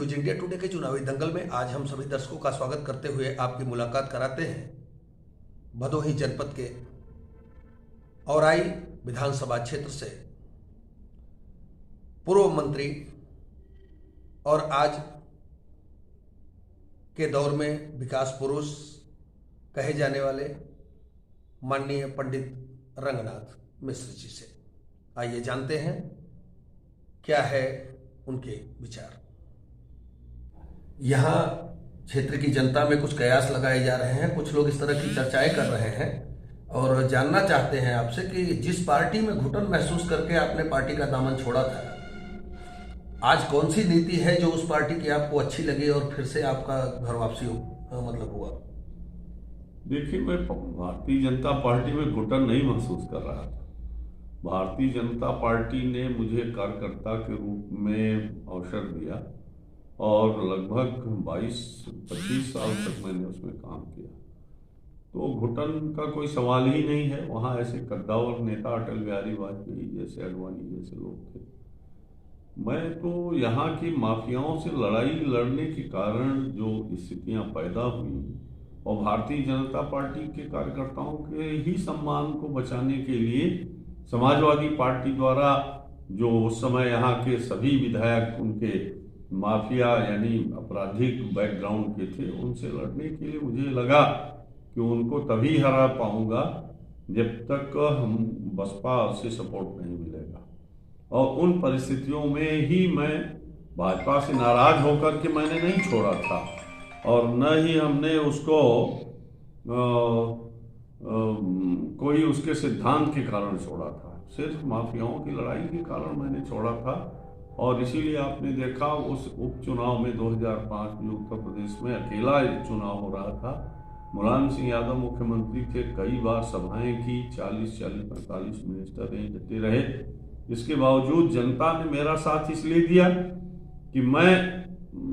News India today के चुनावी दंगल में आज हम सभी दर्शकों का स्वागत करते हुए आपकी मुलाकात कराते हैं भदोही जनपद के औराई विधानसभा क्षेत्र से पूर्व मंत्री और आज के दौर में विकास पुरुष कहे जाने वाले माननीय पंडित रंगनाथ मिश्र जी से। आइए जानते हैं क्या है उनके विचार। यहाँ क्षेत्र की जनता में कुछ कयास लगाए जा रहे हैं, कुछ लोग इस तरह की चर्चाएं कर रहे हैं और जानना चाहते हैं आपसे कि जिस पार्टी में घुटन महसूस करके आपने पार्टी का दामन छोड़ा था, आज कौन सी नीति है जो उस पार्टी की आपको अच्छी लगी और फिर से आपका घर वापसी हुआ? देखिए, मैं भारतीय जनता पार्टी में घुटन नहीं महसूस कर रहा था। भारतीय जनता पार्टी ने मुझे कार्यकर्ता के रूप में अवसर दिया और लगभग 22-25 साल तक मैंने उसमें काम किया, तो घुटन का कोई सवाल ही नहीं है। वहाँ ऐसे कद्दावर नेता अटल बिहारी वाजपेयी जैसे, अडवाणी जैसे लोग थे। मैं तो यहाँ की माफियाओं से लड़ाई लड़ने के कारण जो स्थितियाँ पैदा हुई और भारतीय जनता पार्टी के कार्यकर्ताओं के ही सम्मान को बचाने के लिए समाजवादी पार्टी द्वारा जो उस समय यहाँ के सभी विधायक उनके माफिया यानी आपराधिक बैकग्राउंड के थे, उनसे लड़ने के लिए मुझे लगा कि उनको तभी हरा पाऊंगा जब तक हम बसपा से सपोर्ट नहीं मिलेगा। और उन परिस्थितियों में ही मैं भाजपा से नाराज होकर के मैंने नहीं छोड़ा था और न ही हमने उसको कोई उसके सिद्धांत के कारण छोड़ा था। सिर्फ माफियाओं की लड़ाई के कारण मैंने छोड़ा था। और इसीलिए आपने देखा उस उपचुनाव में 2005 में उत्तर प्रदेश में अकेला चुनाव हो रहा था। मुलायम सिंह यादव मुख्यमंत्री थे, कई बार सभाएं की, 40-45 मिनिस्टर डटे रहे। इसके बावजूद जनता ने मेरा साथ इसलिए दिया कि मैं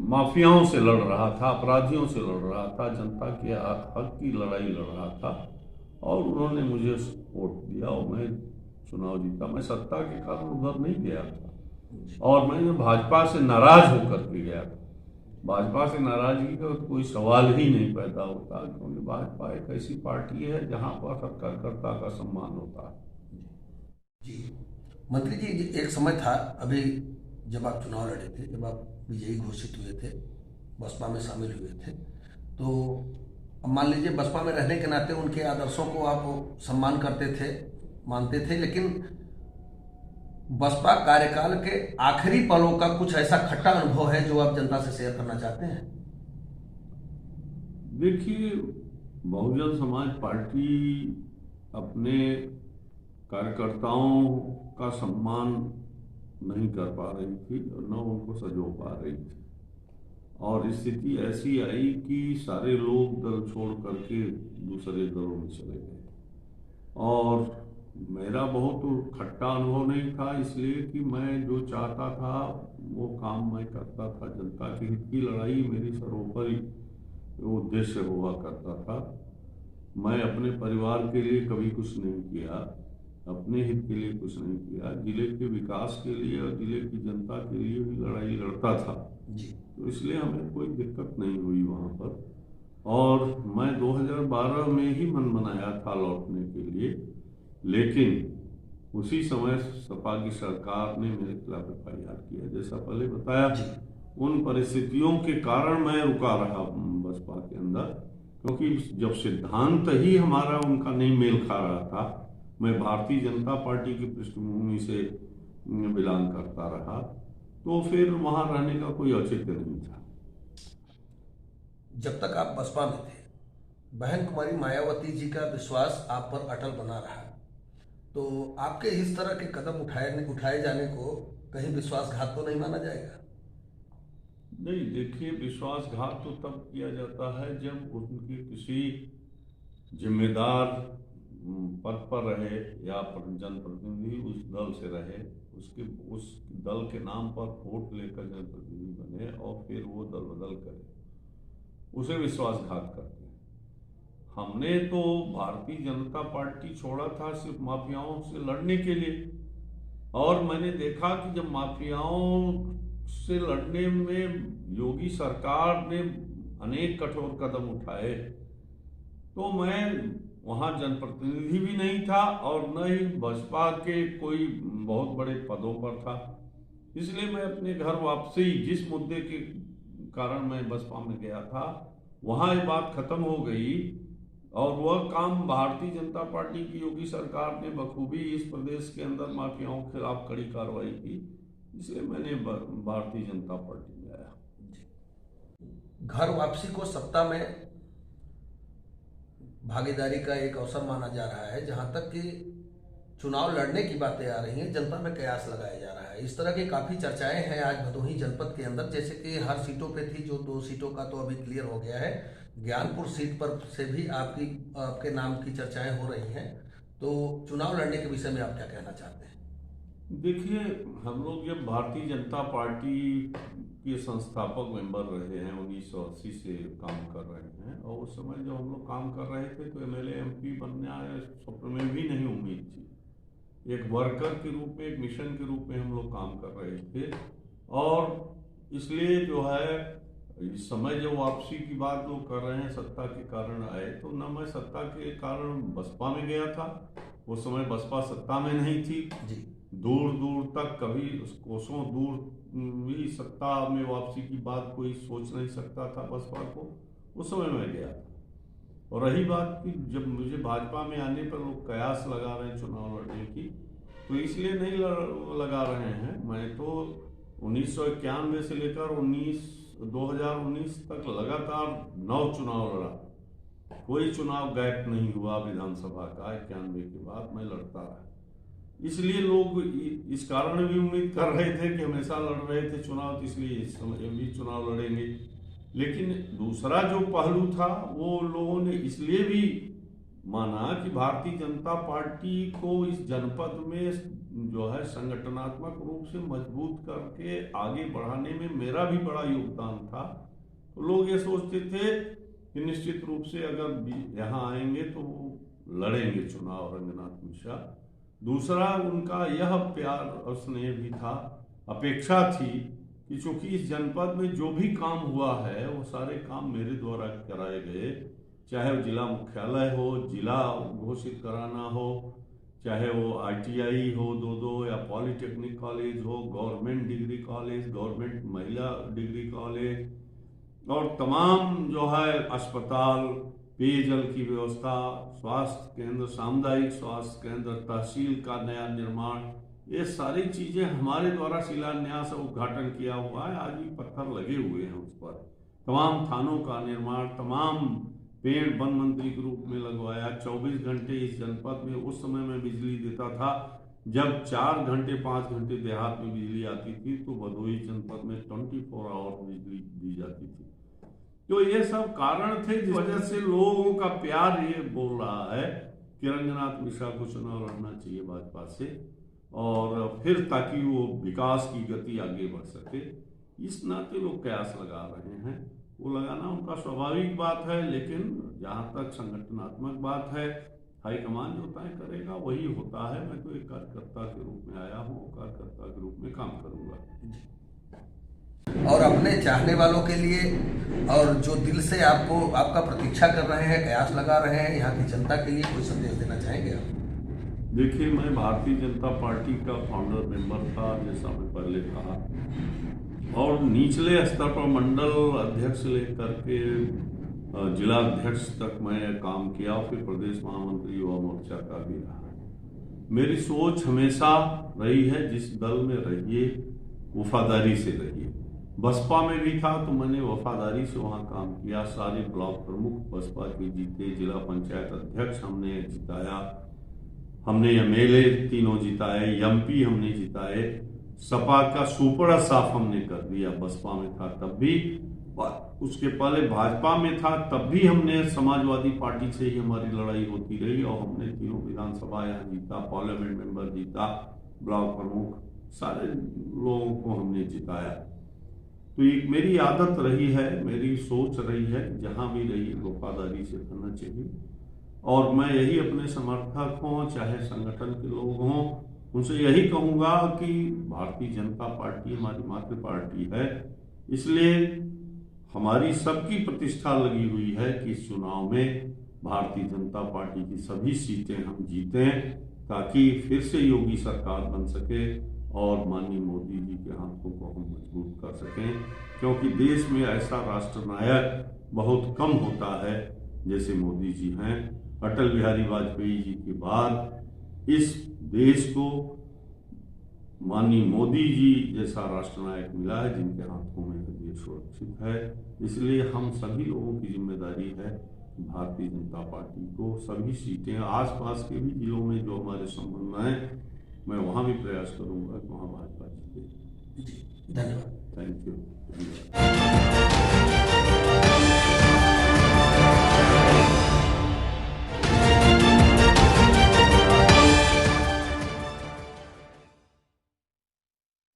माफियाओं से लड़ रहा था, अपराधियों से लड़ रहा था, जनता के हक की लड़ाई लड़ रहा था और उन्होंने मुझे वोट दिया और मैं चुनाव जीता। मैं सत्ता के कारण उधर नहीं गया था और मैं भाजपा से नाराज होकर के गया था। भाजपा से नाराजगी का कोई सवाल ही नहीं पैदा होता, क्योंकि भाजपा एक ऐसी पार्टी है जहां पर हर कार्यकर्ता का सम्मान होता है। जी मंत्री जी, एक समय था अभी जब आप चुनाव लड़े थे, जब आप विजयी घोषित हुए थे, बसपा में शामिल हुए थे, तो अब मान लीजिए बसपा में रहने के नाते उनके आदर्शों को आप सम्मान करते थे, मानते थे, लेकिन बसपा कार्यकाल के आखिरी पलों का कुछ ऐसा खट्टा अनुभव है जो आप जनता से शेयर करना चाहते हैं? देखिए, बहुजन समाज पार्टी अपने कार्यकर्ताओं का सम्मान नहीं कर पा रही थी और न उनको सजो पा रही थी और स्थिति ऐसी आई कि सारे लोग दल छोड़ करके दूसरे दलों में चले गए और मेरा बहुत खट्टा अनुभव नहीं था, इसलिए कि मैं जो चाहता था वो काम मैं करता था। जनता के हित की लड़ाई मेरी सर्वोपरि उद्देश्य हुआ करता था। मैं अपने परिवार के लिए कभी कुछ नहीं किया, अपने हित के लिए कुछ नहीं किया, जिले के विकास के लिए और जिले की जनता के लिए भी लड़ाई लड़ता था जी। तो इसलिए हमें कोई दिक्कत नहीं हुई वहाँ पर और मैं 2012 में ही मन बनाया था लौटने के लिए, लेकिन उसी समय सपा की सरकार ने मेरे खिलाफ FIR किया। जैसा पहले बताया, उन परिस्थितियों के कारण मैं रुका रहा बसपा के अंदर, क्योंकि जब सिद्धांत ही हमारा उनका नहीं मेल खा रहा था, मैं भारतीय जनता पार्टी की पृष्ठभूमि से बिलोंग करता रहा, तो फिर वहां रहने का कोई औचित्य नहीं था। जब तक आप बसपा में थे, बहन कुमारी मायावती जी का विश्वास आप पर अटल बना रहा, तो आपके इस तरह के कदम उठाए जाने को कहीं विश्वासघात तो नहीं माना जाएगा? नहीं, देखिए, विश्वासघात तो तब किया जाता है जब उनके किसी जिम्मेदार पद पर रहे या जनप्रतिनिधि उस दल से रहे, उस दल के नाम पर वोट लेकर जनप्रतिनिधि बने और फिर वो दल बदल करे, उसे विश्वासघात करते हैं। हमने तो भारतीय जनता पार्टी छोड़ा था सिर्फ माफियाओं से लड़ने के लिए और मैंने देखा कि जब माफियाओं से लड़ने में योगी सरकार ने अनेक कठोर कदम उठाए, तो मैं वहाँ जनप्रतिनिधि भी नहीं था और न ही बसपा के कोई बहुत बड़े पदों पर था। इसलिए मैं अपने घर वापसी, जिस मुद्दे के कारण मैं बसपा में गया था, वहाँ ये बात खत्म हो गई और वह काम भारतीय जनता पार्टी की योगी सरकार ने बखूबी इस प्रदेश के अंदर माफियाओं के खिलाफ कड़ी कार्रवाई की। इसलिए मैंने भारतीय जनता पार्टी में आया। घर वापसी को सत्ता में भागीदारी का एक अवसर माना जा रहा है। जहां तक कि चुनाव लड़ने की बातें आ रही हैं, जनता में कयास लगाया जा रहा है। इस तरह की काफी चर्चाएं हैं आज भदोही जनपद के अंदर, जैसे कि हर सीटों पे थी, जो 2 सीटों का तो अभी क्लियर हो गया है। ज्ञानपुर सीट पर से भी आपके नाम की चर्चाएं हो रही हैं। तो चुनाव लड़ने के विषय में आप क्या कहना चाहते हैं? देखिए, हम लोग जब भारतीय जनता पार्टी के संस्थापक मेंबर रहे हैं, 1980 से काम कर रहे हैं, और उस समय जब हम लोग काम कर रहे थे तो एमएलए एमपी बनने स्वप्न में भी नहीं उम्मीद थी। एक वर्कर के रूप में, एक मिशन के रूप में हम लोग काम कर रहे थे। और इसलिए जो है, इस समय जो वापसी की बात लोग कर रहे हैं सत्ता के कारण आए, तो न मैं सत्ता के कारण बसपा में गया था। उस समय बसपा सत्ता में नहीं थी जी। दूर दूर तक, कभी कोसों दूर भी सत्ता में वापसी की बात कोई सोच नहीं सकता था बसपा को। उस समय मैं गया था। और रही बात कि जब मुझे भाजपा में आने पर लोग कयास लगा रहे हैं चुनाव लड़ने की, तो इसलिए नहीं लगा रहे हैं। मैं तो 1991 से लेकर 2019 तक लगातार 9 चुनाव लड़ा। कोई चुनाव गैप नहीं हुआ विधानसभा का। 91 के बाद मैं लड़ता रहा। इसलिए लोग इस कारण भी उम्मीद कर रहे थे कि हमेशा लड़ रहे थे चुनाव, इसलिए इस समय भी चुनाव लड़ेंगे। लेकिन दूसरा जो पहलू था, वो लोगों ने इसलिए भी माना कि भारतीय जनता पार्टी को इस जनपद में जो है संगठनात्मक रूप से मजबूत करके आगे बढ़ाने में मेरा भी बड़ा योगदान था। तो लोग ये सोचते थे कि निश्चित रूप से अगर यहाँ आएंगे तो वो लड़ेंगे चुनाव, रंगनाथ मिश्रा। दूसरा उनका यह प्यार और स्नेह भी था, अपेक्षा थी कि चूंकि इस जनपद में जो भी काम हुआ है वो सारे काम मेरे द्वारा कराए गए, चाहे वो जिला मुख्यालय हो, जिला घोषित कराना हो, चाहे वो ITI हो 2 या पॉलिटेक्निक कॉलेज हो, गवर्नमेंट डिग्री कॉलेज, गवर्नमेंट महिला डिग्री कॉलेज, और तमाम जो है अस्पताल, पेयजल की व्यवस्था, स्वास्थ्य केंद्र, सामुदायिक स्वास्थ्य केंद्र, तहसील का नया निर्माण, ये सारी चीजें हमारे द्वारा शिलान्यास और उद्घाटन किया हुआ है। आज भी पत्थर लगे हुए हैं उस पर। तमाम थानों का निर्माण, तमाम पेड़ वन मंत्री के रूप में लगवाया। 24 घंटे इस जनपद में उस समय मैं बिजली देता था जब 4 घंटे 5 घंटे देहात में बिजली आती थी, तो भदोही जनपद में 24 आवर बिजली दी जाती थी। तो ये सब कारण थे जिस वजह से लोगों का प्यार ये बोल रहा है कि रंगनाथ मिश्रा को चुनाव लड़ना चाहिए भाजपा से, और फिर ताकि वो विकास की गति आगे बढ़ सके। इस नाते लोग कयास लगा रहे हैं। वो लगाना उनका स्वाभाविक बात है, लेकिन जहाँ तक संगठनात्मक बात है, हाईकमान जो तय करेगा वही होता है। मैं तो एक कार्यकर्ता के रूप में आया हूँ, कार्यकर्ता के रूप में काम करूँगा। और अपने चाहने वालों के लिए और जो दिल से आपका प्रतीक्षा कर रहे हैं, कयास लगा रहे हैं, यहाँ की जनता के लिए कोई संदेश देना चाहेंगे आप? देखिए, मैं भारतीय जनता पार्टी का फाउंडर मेंबर था, जैसा मैं पहले कहा, और निचले स्तर पर मंडल अध्यक्ष से लेकर के जिला अध्यक्ष तक मैं काम किया, फिर प्रदेश महामंत्री युवा मोर्चा का भी रहा। मेरी सोच हमेशा रही है, जिस दल में रहिए वफादारी से रहिए। बसपा में भी था तो मैंने वफादारी से वहाँ काम किया। सारे ब्लॉक प्रमुख बसपा के जीते, जिला पंचायत अध्यक्ष हमने जिताया, हमने MLA 3 जिताए, MP हमने जिताए, सपा का सुपड़ा साफ हमने कर दिया। बसपा में था तब भी, उसके पहले भाजपा में था तब भी हमने समाजवादी पार्टी से ही हमारी लड़ाई होती रही, और हमने 3 विधानसभा यहाँ जीता, पार्लियामेंट मेंबर जीता, ब्लॉक प्रमुख, सारे लोगों को हमने जिताया। तो एक मेरी आदत रही है, मेरी सोच रही है, जहां भी रही वफादारी से करना चाहिए। और मैं यही अपने समर्थक हों, चाहे संगठन के लोग हों, उनसे यही कहूँगा कि भारतीय जनता पार्टी हमारी मातृ पार्टी है, इसलिए हमारी सबकी प्रतिष्ठा लगी हुई है कि इस चुनाव में भारतीय जनता पार्टी की सभी सीटें हम जीतें, ताकि फिर से योगी सरकार बन सके और माननीय मोदी जी के हाथों को हम मजबूत कर सकें। क्योंकि देश में ऐसा राष्ट्रनायक बहुत कम होता है जैसे मोदी जी हैं। अटल बिहारी वाजपेयी जी के बाद इस देश को माननीय मोदी जी जैसा राष्ट्रनायक मिला है, जिनके हाथों में देश सुरक्षित है। इसलिए हम सभी लोगों की जिम्मेदारी है कि भारतीय जनता पार्टी को सभी सीटें, आसपास के भी जिलों में जो हमारे संबंध हैं, मैं वहाँ भी प्रयास करूंगा कि वहाँ भाजपा जीते। जी, धन्यवाद। Thank you.